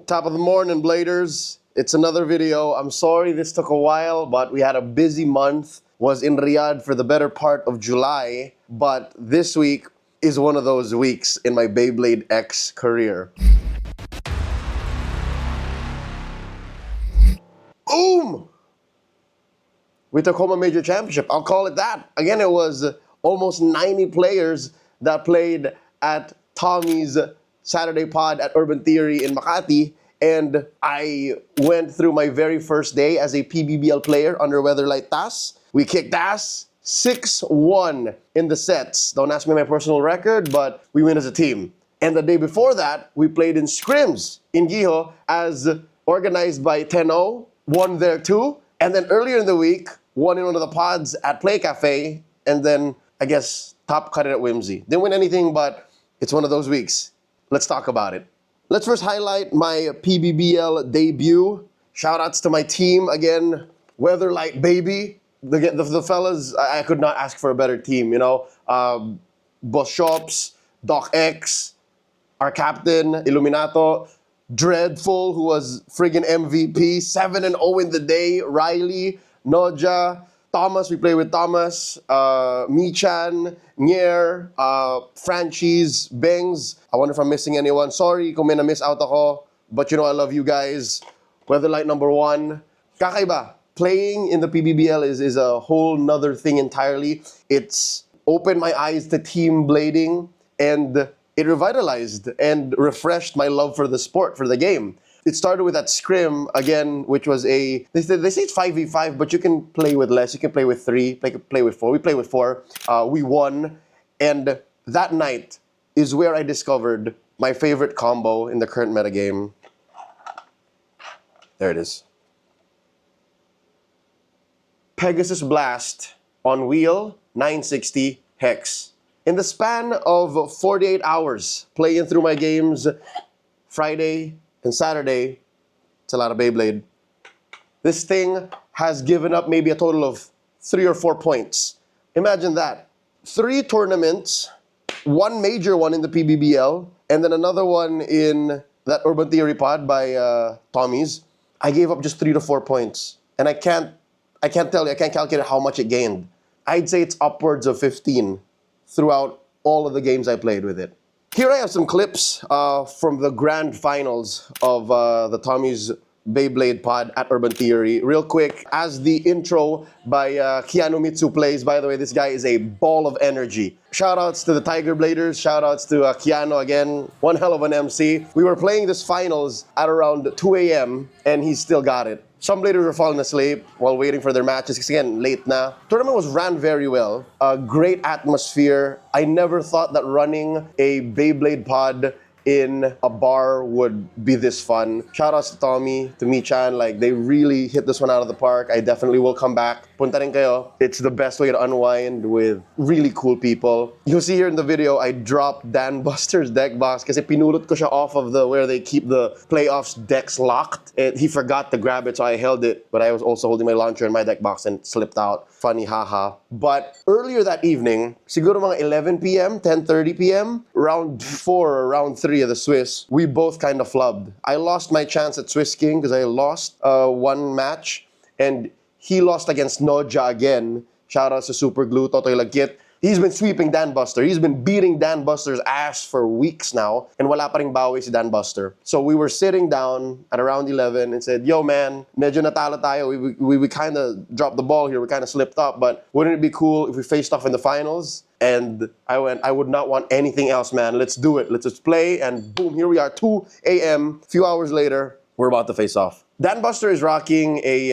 Top of the morning, Bladers. It's another video. I'm sorry this took a while, but we had a busy month. Was in Riyadh for the better part of July, but this week is one of those weeks in my BeybladeX career. Boom! We took home a major championship. I'll call it that. Again, it was almost 90 players that played at Tommy's Saturday pod at Urban Theory in Makati. And I went through my very first day as a PBBL player under Weatherlight TAS. We kicked ass 6-1 in the sets. Don't ask me my personal record, but we win as a team. And the day before that, we played in scrims in Giho as organized by 10-0, won there too. And then earlier in the week, won in one of the pods at Play Cafe, and then, I guess, top cut it at Whimsy. Didn't win anything, but it's one of those weeks. Let's talk about it. Let's first highlight my PBBL debut. Shoutouts to my team again, Weatherlight baby. The fellas, I could not ask for a better team, you know. Boss Shops, Doc X, our captain, Illuminato, Dreadful, who was friggin' MVP, 7-0 in the day, Riley, Noja, Thomas, we play with Thomas, Michan, Nier, Franchise, Bengs. I wonder if I'm missing anyone. Sorry kung may na-miss out ako, but you know I love you guys. Weatherlight number 1. Kakaiba. Playing in the PBBL is a whole nother thing entirely. It's opened my eyes to team blading, and it revitalized and refreshed my love for the sport, for the game. It started with that scrim, again, which was they say it's 5v5, but you can play with less. You can play with 3, play with 4. We play with 4. We won. And that night is where I discovered my favorite combo in the current metagame. There it is. Pegasus Blast on wheel, 960 hex. In the span of 48 hours, playing through my games Friday and Saturday, it's a lot of Beyblade. This thing has given up maybe a total of 3 or 4 points. Imagine that. 3 tournaments, 1 major one in the PBBL, and then another one in that Urban Theory pod by Tommy's. I gave up just 3 to 4 points. And I can't tell you, I can't calculate how much it gained. I'd say it's upwards of 15 throughout all of the games I played with it. Here I have some clips from the grand finals of the Tommy's Beyblade pod at Urban Theory. Real quick, as the intro by Keanu Mitsu plays, by the way, this guy is a ball of energy. Shoutouts to the Tiger Bladers, shoutouts to Keanu again, one hell of an MC. We were playing this finals at around 2 a.m. and he still got it. Some bladers were falling asleep while waiting for their matches because again, late na. Tournament was ran very well. A great atmosphere. I never thought that running a Beyblade pod in a bar would be this fun. Shoutouts to Tommy, to Michan, like they really hit this one out of the park. I definitely will come back. Punta rin kayo. It's the best way to unwind with really cool people. You'll see here in the video, I dropped Dan Buster's deck box kasi pinulot ko siya off of where they keep the playoffs decks locked. And he forgot to grab it, so I held it, but I was also holding my launcher in my deck box and it slipped out. Funny, haha. But earlier that evening, siguro mga 11 p.m., 10:30 p.m., round 4 or round 3 of the Swiss, we both kind of flubbed. I lost my chance at Swiss King because I lost 1 match, and he lost against Noja again. Shoutouts to Super Glue, Totoy Lagkit. He's been sweeping Dan Buster. He's been beating Dan Buster's ass for weeks now, and wala pa ring bawi si Dan Buster. So we were sitting down at around 11 and said, yo man, medyo natalo tayo. We kind of dropped the ball here. We kind of slipped up, but wouldn't it be cool if we faced off in the finals? And I went, I would not want anything else, man. Let's do it. Let's just play. And boom, here we are, 2 a.m. A few hours later, we're about to face off. Dan Buster is rocking a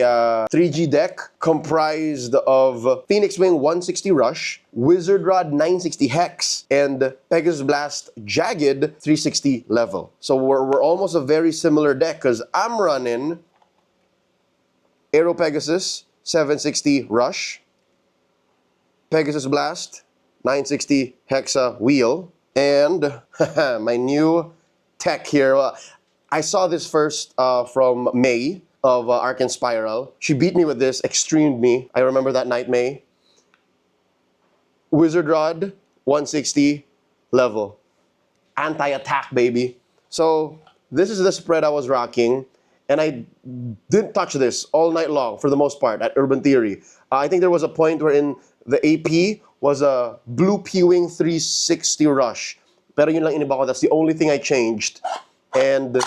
3G deck comprised of Phoenix Wing 160 Rush, Wizard Rod 960 Hex, and Pegasus Blast Jagged 360 Level. So we're almost a very similar deck because I'm running Aero Pegasus 760 Rush, Pegasus Blast 960 Hexa Wheel, and my new tech here. I saw this first from May of Arc and Spiral. She beat me with this, extremed me. I remember that night, May. Wizard Rod, 160 level. Anti-attack, baby. So this is the spread I was rocking, and I didn't touch this all night long for the most part at Urban Theory. I think there was a point wherein the AP was a blue P-Wing 360 rush. Pero yun lang iniba ko, that's the only thing I changed. And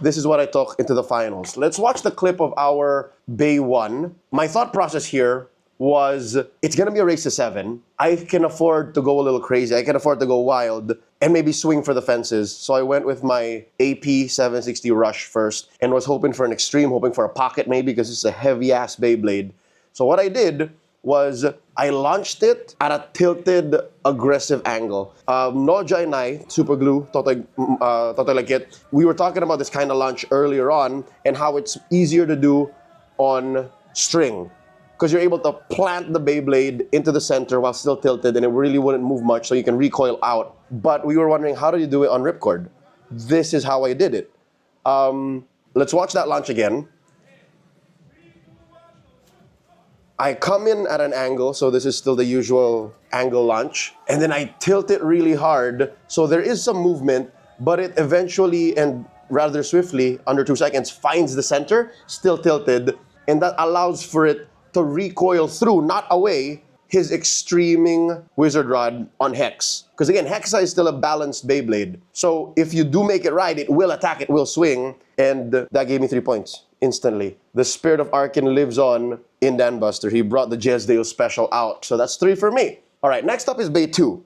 this is what I took into the finals. Let's watch the clip of our Bay 1. My thought process here was, it's gonna be a race to 7. I can afford to go a little crazy. I can afford to go wild and maybe swing for the fences. So I went with my AP 760 Rush first and was hoping for an extreme, hoping for a pocket maybe because it's a heavy-ass Beyblade. So what I did was I launched it at a tilted, aggressive angle. Noja and I, Super Glue, Totoy Lagkit, we were talking about this kind of launch earlier on and how it's easier to do on string. Because you're able to plant the Beyblade into the center while still tilted and it really wouldn't move much so you can recoil out. But we were wondering, how do you do it on ripcord? This is how I did it. Let's watch that launch again. I come in at an angle, so this is still the usual angle launch, and then I tilt it really hard, so there is some movement, but it eventually and rather swiftly, under 2 seconds, finds the center, still tilted, and that allows for it to recoil through, not away, his extreming Wizard Rod on Hex. Because again, Hexa is still a balanced Beyblade. So if you do make it right, it will attack, it will swing, and that gave me 3 points instantly. The spirit of Arkin lives on in Dan Buster. He brought the Jesdale special out. So that's 3 for me. All right, next up is Bay 2.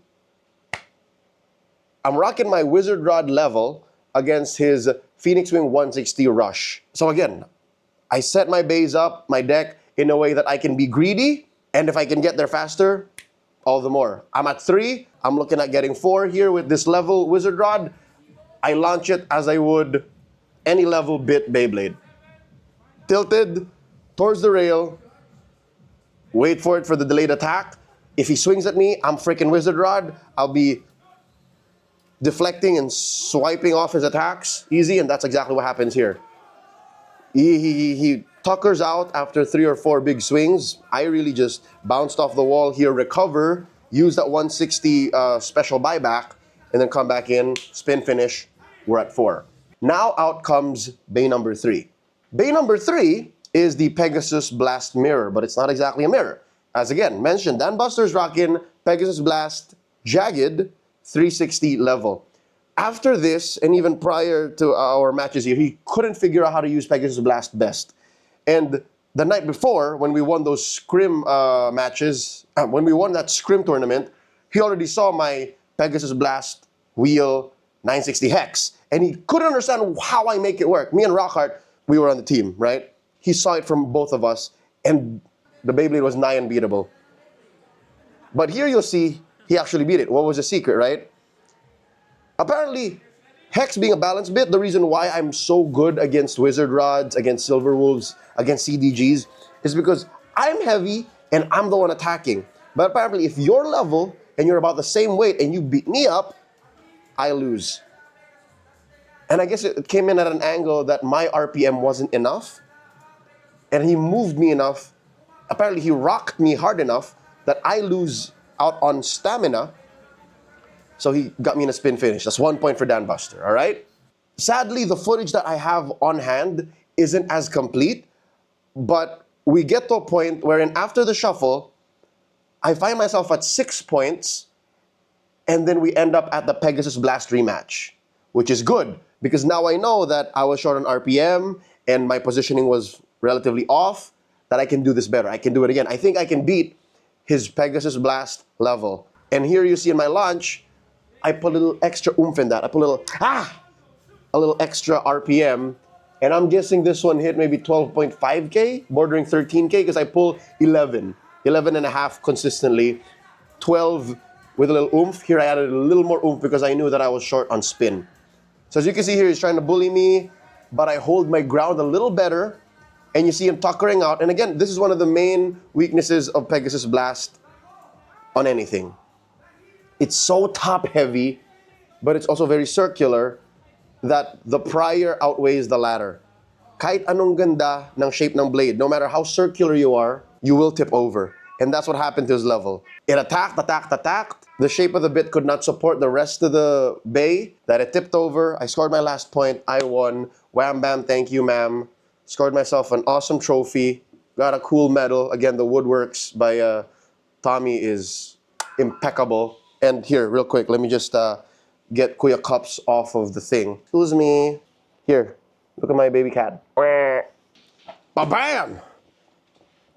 I'm rocking my Wizard Rod level against his Phoenix Wing 160 Rush. So again, I set my bays up, my deck, in a way that I can be greedy, and if I can get there faster, all the more. I'm at 3, I'm looking at getting 4 here with this level Wizard Rod. I launch it as I would any level bit Beyblade. Tilted towards the rail, wait for it for the delayed attack. If he swings at me, I'm freaking Wizard Rod. I'll be deflecting and swiping off his attacks easy, and that's exactly what happens here. He tuckers out after 3 or 4 big swings. I really just bounced off the wall here, recover, use that 160 special buyback, and then come back in, spin finish, we're at 4. Now out comes Bay number 3. Bay number 3 is the Pegasus Blast mirror, but it's not exactly a mirror. As again mentioned, Dan Buster's rocking Pegasus Blast Jagged 360 level. After this, and even prior to our matches here, he couldn't figure out how to use Pegasus Blast best. And the night before, when we won those scrim matches, when we won that scrim tournament, he already saw my Pegasus Blast wheel 960 hex. And he couldn't understand how I make it work. Me and Rockhart, we were on the team, right? He saw it from both of us, and the Beyblade was nigh unbeatable. But here you'll see, he actually beat it. What was the secret, right? Apparently, Hex being a balanced bit, the reason why I'm so good against Wizard Rods, against Silver Wolves, against CDGs, is because I'm heavy and I'm the one attacking. But apparently, if you're level and you're about the same weight and you beat me up, I lose. And I guess it came in at an angle that my RPM wasn't enough, and he moved me enough. Apparently, he rocked me hard enough that I lose out on stamina. So he got me in a spin finish. That's 1 point for Dan Buster, all right? Sadly, the footage that I have on hand isn't as complete, but we get to a point wherein after the shuffle, I find myself at 6 points, and then we end up at the Pegasus Blast rematch, which is good, because now I know that I was short on RPM, and my positioning was relatively off, that I can do this better. I can do it again. I think I can beat his Pegasus Blast level. And here you see in my launch, I put a little extra oomph in that. I put a little extra RPM. And I'm guessing this one hit maybe 12.5K, bordering 13K, because I pull 11 and a half consistently, 12 with a little oomph. Here I added a little more oomph because I knew that I was short on spin. So as you can see here, he's trying to bully me, but I hold my ground a little better. And you see him tuckering out. And again, this is one of the main weaknesses of Pegasus Blast on anything. It's so top-heavy, but it's also very circular that the prior outweighs the latter. Kahit anong ganda ng shape ng blade, no matter how circular you are, you will tip over. And that's what happened to his level. It attacked. The shape of the bit could not support the rest of the bay that it tipped over. I scored my last point. I won. Wham bam, thank you, ma'am. Scored myself an awesome trophy. Got a cool medal. Again, the woodworks by Tommy is impeccable. And here, real quick, let me just get Kuya Cups off of the thing. Excuse me. Here, look at my baby cat. Ba-bam!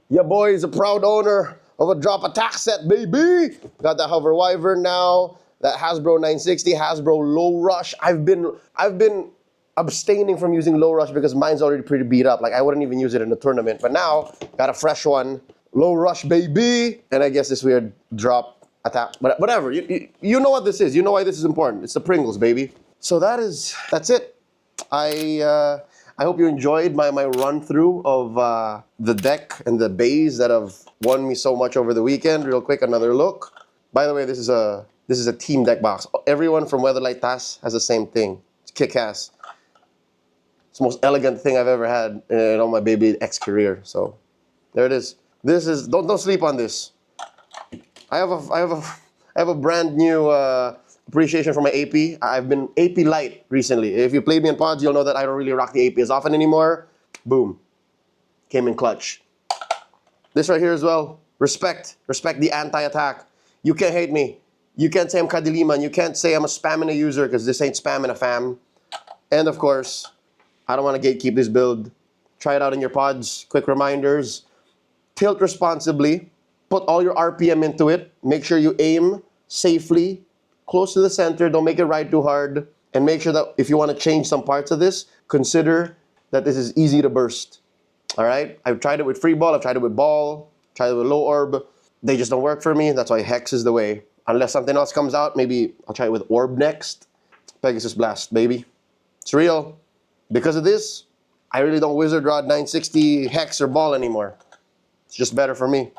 Your boy is a proud owner of a drop attack set, baby. Got the Hover Wyvern now. That Hasbro 960, Hasbro Low Rush. I've been abstaining from using Low Rush because mine's already pretty beat up. Like I wouldn't even use it in a tournament. But now, got a fresh one. Low Rush, baby. And I guess this weird drop attack. But whatever. You know what this is. You know why this is important. It's the Pringles, baby. So that's it. I hope you enjoyed my run through of the deck and the bays that have won me so much over the weekend. Real quick, another look. By the way, this is a team deck box. Everyone from Weatherlight TAS has the same thing. It's kick-ass. It's the most elegant thing I've ever had in all my BeybladeX career. So there it is. This is don't sleep on this. I have a brand new appreciation for my AP. I've been AP light recently. If you played me in pods, you'll know that I don't really rock the AP as often anymore. Boom. Came in clutch. This right here as well. Respect the anti-attack. You can't hate me. You can't say I'm kadiliman. You can't say I'm a spam in a user because this ain't spam in a fam. And of course, I don't want to gatekeep this build. Try it out in your pods. Quick reminders. Tilt responsibly. Put all your RPM into it. Make sure you aim safely, close to the center. Don't make it ride too hard. And make sure that if you want to change some parts of this, consider that this is easy to burst. All right? I've tried it with free ball. I've tried it with ball. Tried it with low orb. They just don't work for me. That's why hex is the way. Unless something else comes out, maybe I'll try it with orb next. Pegasus Blast, baby. It's real. Because of this, I really don't Wizard Rod 960 hex or ball anymore. It's just better for me.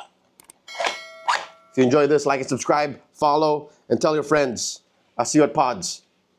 If you enjoyed this, like and subscribe, follow, and tell your friends. I'll see you at pods.